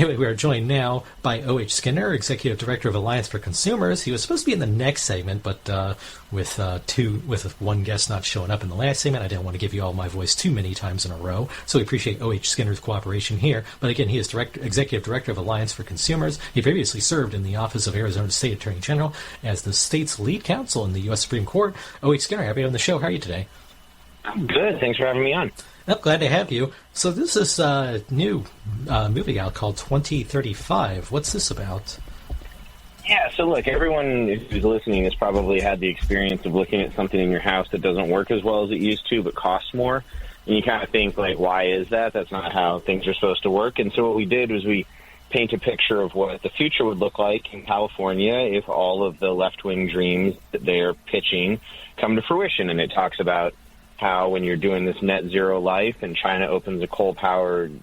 Anyway, we are joined now by O.H. Skinner, Executive Director of Alliance for Consumers. He was supposed to be in the next segment, but with one guest not showing up in the last segment, I didn't want to give you all my voice too many times in a row. So we appreciate O.H. Skinner's cooperation here. But again, he is Executive Director of Alliance for Consumers. He previously served in the office of Arizona State Attorney General as the state's lead counsel in the U.S. Supreme Court. O.H. Skinner, happy on the show. How are you today? I'm good. Thanks for having me on. I'm glad to have you. So this is a new movie out called 2035. What's this about? Yeah, so look, everyone who's listening has probably had the experience of looking at something in your house that doesn't work as well as it used to but costs more. And you kind of think, like, why is that? That's not how things are supposed to work. And so what we did was we paint a picture of what the future would look like in California if all of the left-wing dreams that they're pitching come to fruition. And it talks about how when you're doing this net zero life and China opens a coal-powered,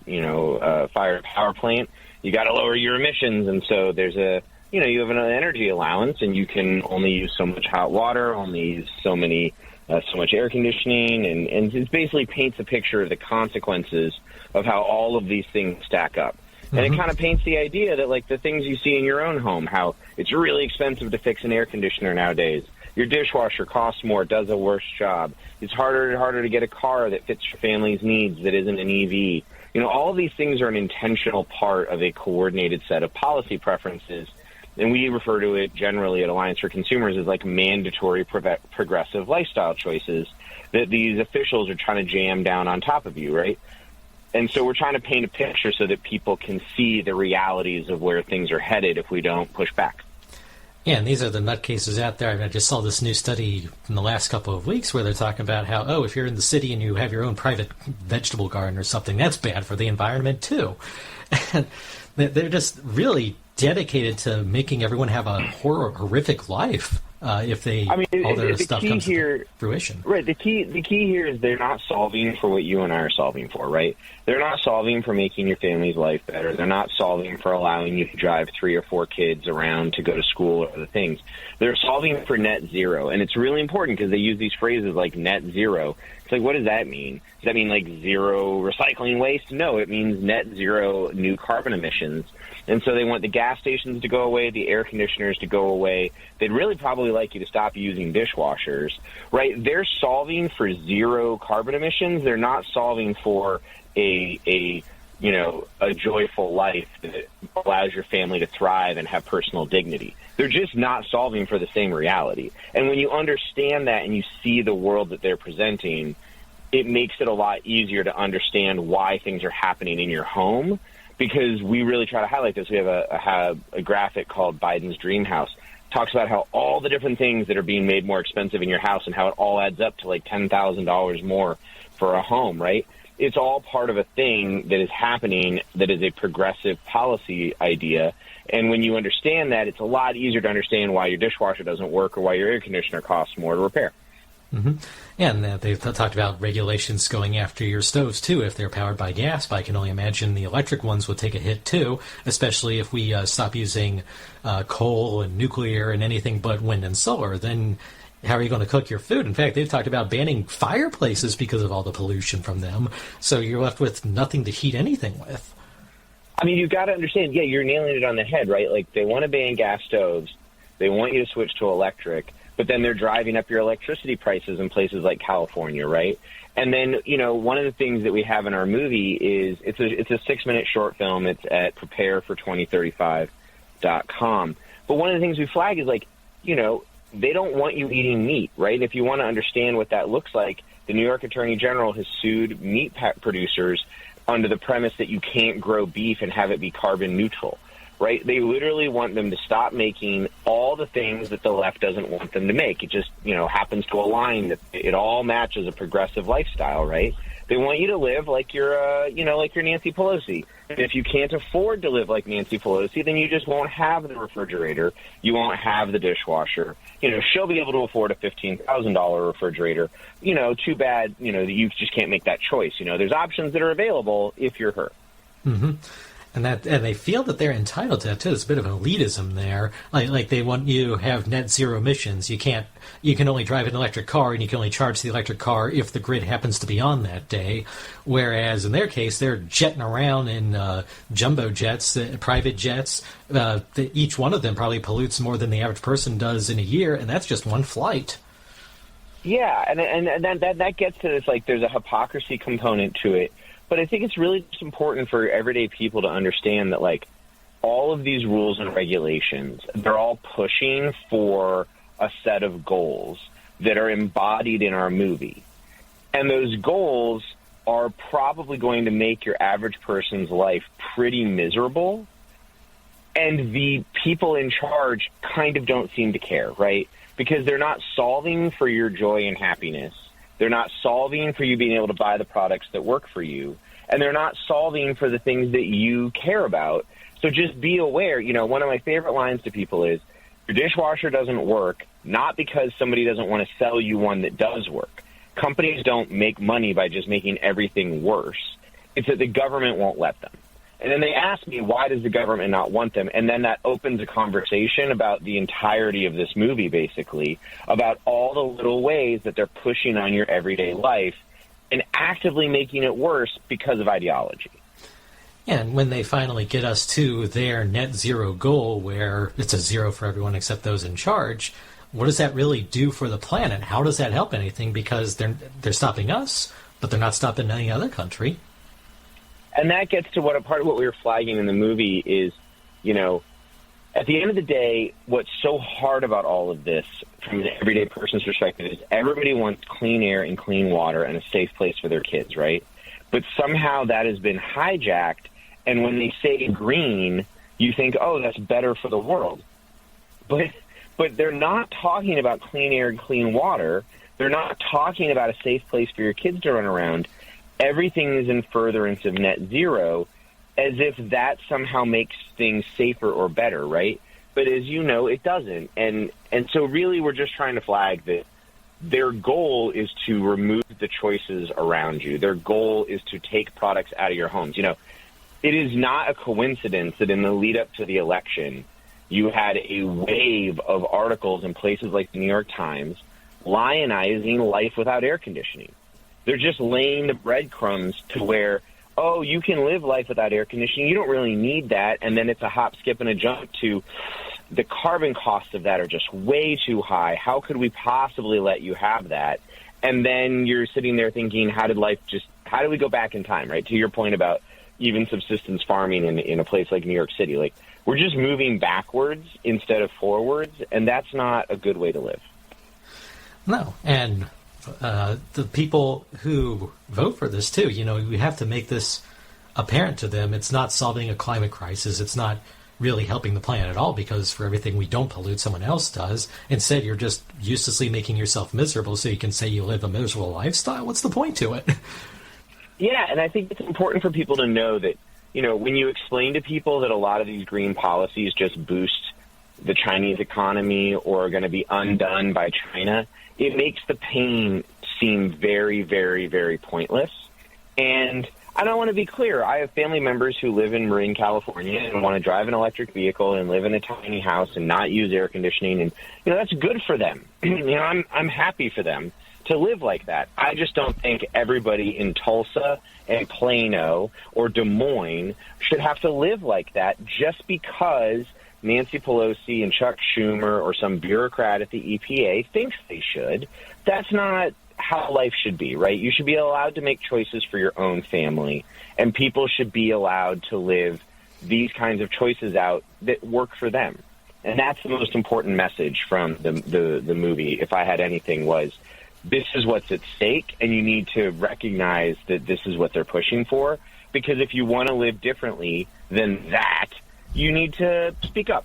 fired power plant, you got to lower your emissions. And so there's you have an energy allowance and you can only use so much hot water, only use so much air conditioning. And it basically paints a picture of the consequences of how all of these things stack up. And it kind of paints the idea that, like, the things you see in your own home, how it's really expensive to fix an air conditioner nowadays. Your dishwasher costs more, does a worse job. It's harder and harder to get a car that fits your family's needs that isn't an EV. All of these things are an intentional part of a coordinated set of policy preferences. And we refer to it generally at Alliance for Consumers as like mandatory progressive lifestyle choices that these officials are trying to jam down on top of you, right? And so we're trying to paint a picture so that people can see the realities of where things are headed if we don't push back. Yeah, and these are the nutcases out there. I just saw this new study in the last couple of weeks where they're talking about how, if you're in the city and you have your own private vegetable garden or something, that's bad for the environment too. And they're just really dedicated to making everyone have a horrific life if all their stuff comes to fruition. Right. The key here is they're not solving for what you and I are solving for, right? They're not solving for making your family's life better. They're not solving for allowing you to drive 3 or 4 kids around to go to school or other things. They're solving for net zero. And it's really important because they use these phrases like net zero. It's like, what does that mean? Does that mean like zero recycling waste? No, it means net zero new carbon emissions. And so they want the gas stations to go away, the air conditioners to go away. They'd really probably like you to stop using dishwashers, right? They're solving for zero carbon emissions. They're not solving for a joyful life that allows your family to thrive and have personal dignity. They're just not solving for the same reality. And when you understand that and you see the world that they're presenting, it makes it a lot easier to understand why things are happening in your home. Because we really try to highlight this. We have a graphic called Biden's Dream House. It talks about how all the different things that are being made more expensive in your house and how it all adds up to like $10,000 more for a home, right? It's all part of a thing that is happening that is a progressive policy idea. And when you understand that, it's a lot easier to understand why your dishwasher doesn't work or why your air conditioner costs more to repair. Mm-hmm. And they've talked about regulations going after your stoves, too, if they're powered by gas. But I can only imagine the electric ones would take a hit, too, especially if we stop using coal and nuclear and anything but wind and solar. Then how are you going to cook your food? In fact, they've talked about banning fireplaces because of all the pollution from them. So you're left with nothing to heat anything with. I mean, you've got to understand, you're nailing it on the head, right? Like, they want to ban gas stoves. They want you to switch to electric. But then they're driving up your electricity prices in places like California, right? And then, one of the things that we have in our movie is it's a 6-minute short film. It's at preparefor2035.com. But one of the things we flag is they don't want you eating meat, right? If you want to understand what that looks like, the New York Attorney General has sued meat producers under the premise that you can't grow beef and have it be carbon neutral. Right? They literally want them to stop making all the things that the left doesn't want them to make. It just, happens to align that it all matches a progressive lifestyle, right? They want you to live like you're, like you're Nancy Pelosi. And if you can't afford to live like Nancy Pelosi, then you just won't have the refrigerator. You won't have the dishwasher. She'll be able to afford a $15,000 refrigerator. Too bad, that you just can't make that choice. There's options that are available if you're her. Mm-hmm. And they feel that they're entitled to that too. There's a bit of an elitism there. Like they want you to have net zero emissions. You can only drive an electric car, and you can only charge the electric car if the grid happens to be on that day. Whereas in their case, they're jetting around in jumbo jets, private jets. Each one of them probably pollutes more than the average person does in a year, and that's just one flight. Yeah, and that gets to this, like, there's a hypocrisy component to it. But I think it's really just important for everyday people to understand that, like, all of these rules and regulations, they're all pushing for a set of goals that are embodied in our movie. And those goals are probably going to make your average person's life pretty miserable. And the people in charge kind of don't seem to care, right? Because they're not solving for your joy and happiness. They're not solving for you being able to buy the products that work for you. And they're not solving for the things that you care about. So just be aware. You know, one of my favorite lines to people is, your dishwasher doesn't work, not because somebody doesn't want to sell you one that does work. Companies don't make money by just making everything worse. It's that the government won't let them. And then they ask me, why does the government not want them? And then that opens a conversation about the entirety of this movie, basically, about all the little ways that they're pushing on your everyday life and actively making it worse because of ideology. And when they finally get us to their net zero goal, where it's a zero for everyone except those in charge, what does that really do for the planet? How does that help anything? Because they're stopping us, but they're not stopping any other country. And that gets to what part of what we were flagging in the movie is, you know, at the end of the day, what's so hard about all of this from an everyday person's perspective is everybody wants clean air and clean water and a safe place for their kids, right? But somehow that has been hijacked, and when they say green, you think, oh, that's better for the world. But they're not talking about clean air and clean water. They're not talking about a safe place for your kids to run around. Everything is in furtherance of net zero, as if that somehow makes things safer or better, right? But as you know, it doesn't. And so really we're just trying to flag that their goal is to remove the choices around you. Their goal is to take products out of your homes. You know, it is not a coincidence that in the lead up to the election, you had a wave of articles in places like the New York Times lionizing life without air conditioning. They're just laying the breadcrumbs to where, oh, you can live life without air conditioning. You don't really need that. And then it's a hop, skip, and a jump to the carbon costs of that are just way too high. How could we possibly let you have that? And then you're sitting there thinking, how did we go back in time, right? To your point about even subsistence farming in a place like New York City. Like, we're just moving backwards instead of forwards, and that's not a good way to live. No, and the people who vote for this, too, you know, we have to make this apparent to them. It's not solving a climate crisis. It's not really helping the planet at all, because for everything we don't pollute, someone else does. Instead, you're just uselessly making yourself miserable so you can say you live a miserable lifestyle. What's the point to it? Yeah, and I think it's important for people to know that, you know, when you explain to people that a lot of these green policies just boost the Chinese economy or are going to be undone by China, it makes the pain seem very, very, very pointless. And I don't want to be clear. I have family members who live in Marin, California and want to drive an electric vehicle and live in a tiny house and not use air conditioning. And, you know, that's good for them. You know, I'm happy for them to live like that. I just don't think everybody in Tulsa and Plano or Des Moines should have to live like that just because Nancy Pelosi and Chuck Schumer or some bureaucrat at the EPA thinks they should. That's not how life should be, right? You should be allowed to make choices for your own family, and people should be allowed to live these kinds of choices out that work for them. And that's the most important message from the movie, if I had anything, was this is what's at stake, and you need to recognize that this is what they're pushing for, because if you want to live differently than that, you need to speak up.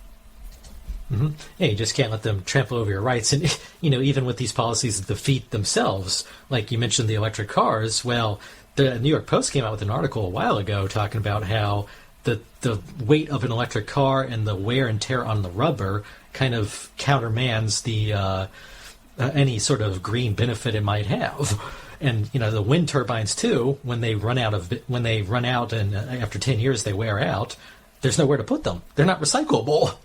Mm-hmm. Yeah, you just can't let them trample over your rights. And, you know, even with these policies that defeat themselves, like you mentioned the electric cars, well, the New York Post came out with an article a while ago talking about how the weight of an electric car and the wear and tear on the rubber kind of countermands the any sort of green benefit it might have. And the wind turbines too, when they run out and after 10 years they wear out, there's nowhere to put them. They're not recyclable.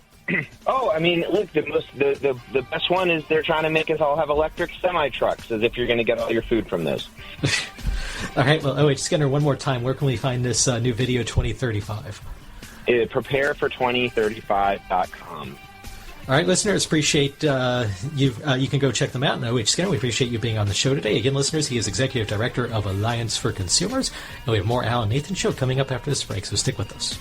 Oh, I mean, look, the best one is they're trying to make us all have electric semi-trucks, as if you're going to get all your food from those. All right, well, OH Skinner, one more time, where can we find this new video 2035? Preparefor2035.com. All right, listeners, appreciate you. You can go check them out. And OH Skinner, we appreciate you being on the show today. Again, listeners, he is Executive Director of Alliance for Consumers. And we have more Al and Nathan Show coming up after this break, so stick with us.